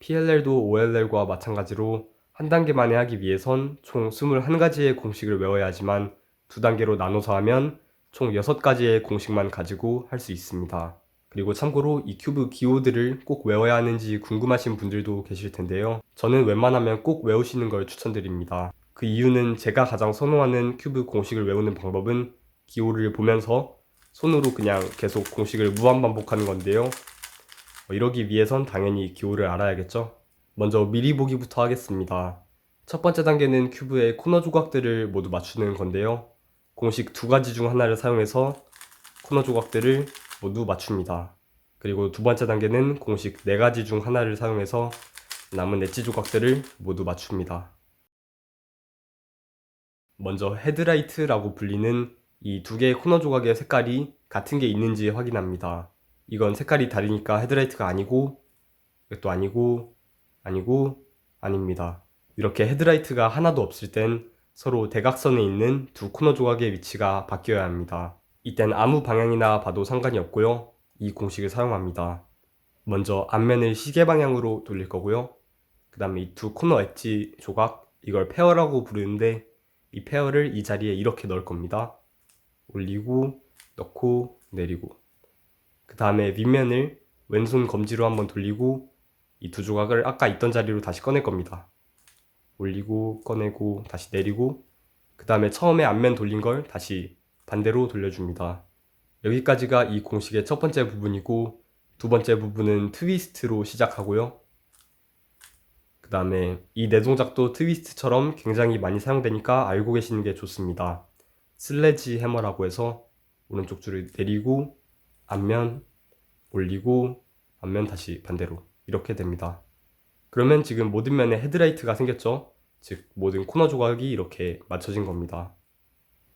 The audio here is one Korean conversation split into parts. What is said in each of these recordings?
PLL도 OLL과 마찬가지로 한 단계 만에 하기 위해선 총 21가지의 공식을 외워야 하지만 두 단계로 나눠서 하면 총 6가지의 공식만 가지고 할 수 있습니다. 그리고 참고로 이 큐브 기호들을 꼭 외워야 하는지 궁금하신 분들도 계실 텐데요. 저는 웬만하면 꼭 외우시는 걸 추천드립니다. 그 이유는 제가 가장 선호하는 큐브 공식을 외우는 방법은 기호를 보면서 손으로 그냥 계속 공식을 무한 반복하는 건데요. 이러기 위해선 당연히 기호를 알아야겠죠? 먼저 미리 보기부터 하겠습니다. 첫 번째 단계는 큐브의 코너 조각들을 모두 맞추는 건데요. 공식 2가지 중 하나를 사용해서 코너 조각들을 모두 맞춥니다. 그리고 두 번째 단계는 공식 4가지 중 하나를 사용해서 남은 엣지 조각들을 모두 맞춥니다. 먼저 헤드라이트라고 불리는 이 두 개의 코너 조각의 색깔이 같은 게 있는지 확인합니다. 이건 색깔이 다르니까 헤드라이트가 아니고, 이것도 아니고, 아닙니다. 이렇게 헤드라이트가 하나도 없을 땐 서로 대각선에 있는 두 코너 조각의 위치가 바뀌어야 합니다. 이땐 아무 방향이나 봐도 상관이 없고요. 이 공식을 사용합니다. 먼저 앞면을 시계 방향으로 돌릴 거고요. 그 다음에 이 두 코너 엣지 조각, 이걸 페어라고 부르는데 이 페어를 이 자리에 이렇게 넣을 겁니다. 올리고, 넣고, 내리고. 그 다음에 윗면을 왼손 검지로 한번 돌리고 이 두 조각을 아까 있던 자리로 다시 꺼낼 겁니다. 올리고, 꺼내고, 다시 내리고, 그 다음에 처음에 앞면 돌린 걸 다시 반대로 돌려줍니다. 여기까지가 이 공식의 첫 번째 부분이고, 두 번째 부분은 트위스트로 시작하고요. 그 다음에 이 네 동작도 트위스트처럼 굉장히 많이 사용되니까 알고 계시는 게 좋습니다. 슬래지 해머라고 해서 오른쪽 줄을 내리고, 앞면, 올리고, 앞면 다시 반대로 이렇게 됩니다. 그러면 지금 모든 면에 헤드라이트가 생겼죠? 즉 모든 코너 조각이 이렇게 맞춰진 겁니다.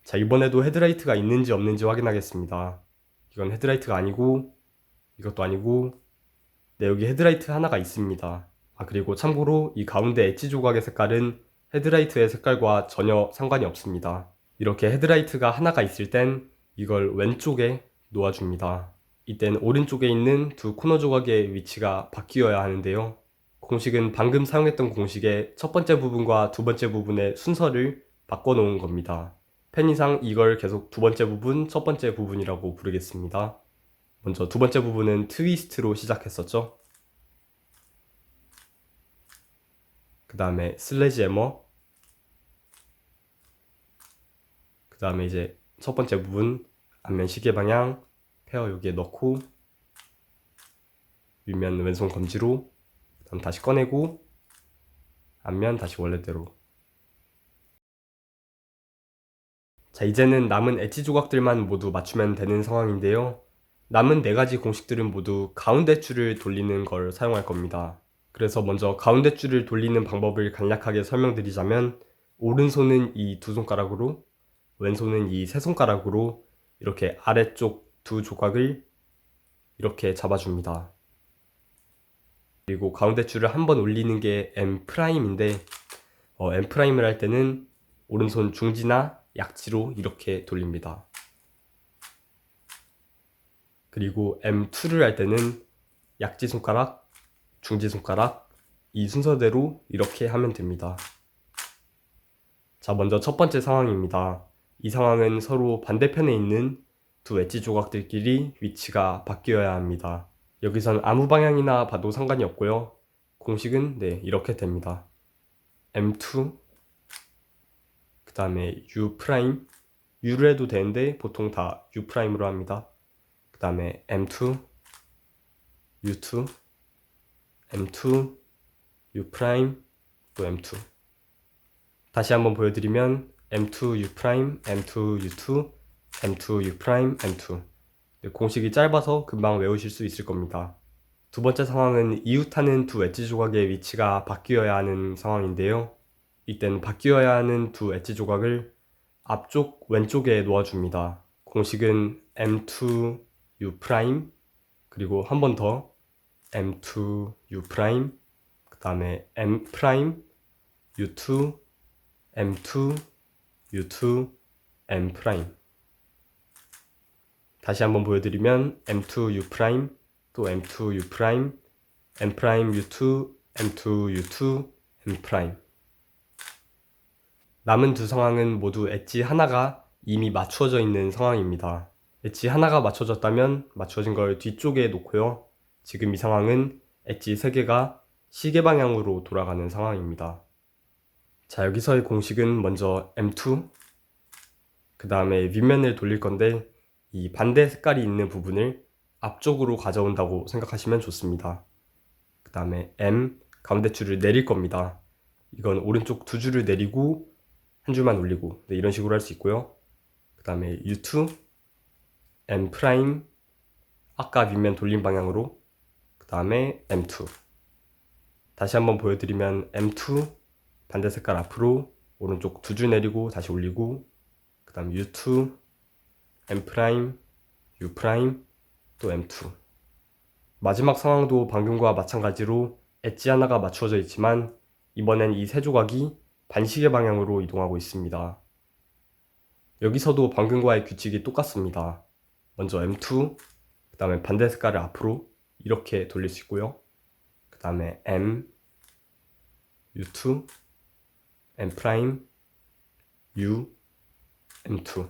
자, 이번에도 헤드라이트가 있는지 없는지 확인하겠습니다. 이건 헤드라이트가 아니고, 이것도 아니고, 네, 여기 헤드라이트 하나가 있습니다. 그리고 참고로 이 가운데 엣지 조각의 색깔은 헤드라이트의 색깔과 전혀 상관이 없습니다. 이렇게 헤드라이트가 하나가 있을 땐 이걸 왼쪽에 놓아줍니다. 이땐 오른쪽에 있는 두 코너 조각의 위치가 바뀌어야 하는데요. 공식은 방금 사용했던 공식의 첫 번째 부분과 두 번째 부분의 순서를 바꿔놓은 겁니다. 편의상 이걸 계속 두 번째 부분, 첫 번째 부분이라고 부르겠습니다. 먼저 두 번째 부분은 트위스트로 시작했었죠. 그 다음에 슬래지 해머, 그 다음에 이제 첫 번째 부분 앞면 시계 방향 페어 여기에 넣고 윗면 왼손 검지로 그다음 다시 꺼내고 앞면 다시 원래대로. 자, 이제는 남은 엣지 조각들만 모두 맞추면 되는 상황인데요. 남은 4가지 공식들은 모두 가운데 줄을 돌리는 걸 사용할 겁니다. 그래서 먼저 가운데 줄을 돌리는 방법을 간략하게 설명드리자면 오른손은 이 두 손가락으로, 왼손은 이 세 손가락으로 이렇게 아래쪽 두 조각을 이렇게 잡아줍니다. 그리고 가운데 줄을 한번 올리는 게 M'인데 M'을 할 때는 오른손 중지나 약지로 이렇게 돌립니다. 그리고 M2를 할 때는 약지 손가락, 중지 손가락 이 순서대로 이렇게 하면 됩니다. 자, 먼저 첫 번째 상황입니다. 이 상황은 서로 반대편에 있는 두 엣지 조각들끼리 위치가 바뀌어야 합니다. 여기선 아무 방향이나 봐도 상관이 없고요. 공식은 이렇게 됩니다. M2, 그 다음에 U', U를 해도 되는데 보통 다 U'으로 합니다. 그 다음에 M2, U2, M2, U', 또 M2. 다시 한번 보여드리면 M2, U', M2, U2, M2, U', M2. 공식이 짧아서 금방 외우실 수 있을 겁니다. 두 번째 상황은 이웃하는 두 엣지 조각의 위치가 바뀌어야 하는 상황인데요. 이땐 바뀌어야 하는 두 엣지 조각을 앞쪽 왼쪽에 놓아줍니다. 공식은 M2, U', 그리고 한 번 더 M2, U', 그 다음에 M', U2, M2, U2, M'. 다시 한번 보여드리면 M2, U', 또 M2, U', M', U2, M2, U2, M'. 남은 두 상황은 모두 엣지 하나가 이미 맞추어져 있는 상황입니다. 엣지 하나가 맞춰졌다면 맞춰진 걸 뒤쪽에 놓고요. 지금 이 상황은 엣지 3개가 시계 방향으로 돌아가는 상황입니다. 자, 여기서의 공식은 먼저 M2, 그 다음에 윗면을 돌릴 건데 이 반대 색깔이 있는 부분을 앞쪽으로 가져온다고 생각하시면 좋습니다. 그 다음에 M, 가운데 줄을 내릴 겁니다. 이건 오른쪽 두 줄을 내리고 한 줄만 올리고, 네, 이런 식으로 할 수 있고요. 그 다음에 U2, M', 아까 윗면 돌린 방향으로, 그 다음에 M2. 다시 한번 보여드리면 M2, 반대 색깔 앞으로 오른쪽 두 줄 내리고 다시 올리고, 그 다음 U2, M', U', 또 M2. 마지막 상황도 방금과 마찬가지로 엣지 하나가 맞추어져 있지만 이번엔 이 세 조각이 반시계 방향으로 이동하고 있습니다. 여기서도 방금과의 규칙이 똑같습니다. 먼저 M2, 그 다음에 반대 색깔을 앞으로 이렇게 돌릴 수 있고요. 그 다음에 M, U2, M', U, M2.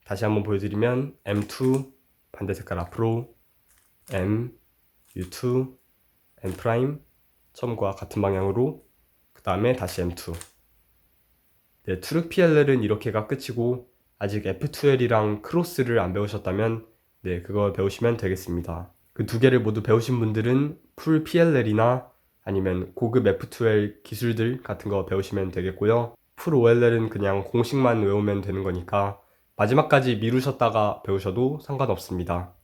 다시 한번 보여드리면 M2, 반대 색깔 앞으로 M, U2, M', 처음과 같은 방향으로, 그 다음에 다시 M2. 네, 트룩 PLL은 이렇게가 끝이고 아직 F2L이랑 크로스를 안 배우셨다면 네, 그거 배우시면 되겠습니다. 그 두 개를 모두 배우신 분들은 풀 PLL이나 아니면 고급 F2L 기술들 같은 거 배우시면 되겠고요. 풀 OLL은 그냥 공식만 외우면 되는 거니까 마지막까지 미루셨다가 배우셔도 상관없습니다.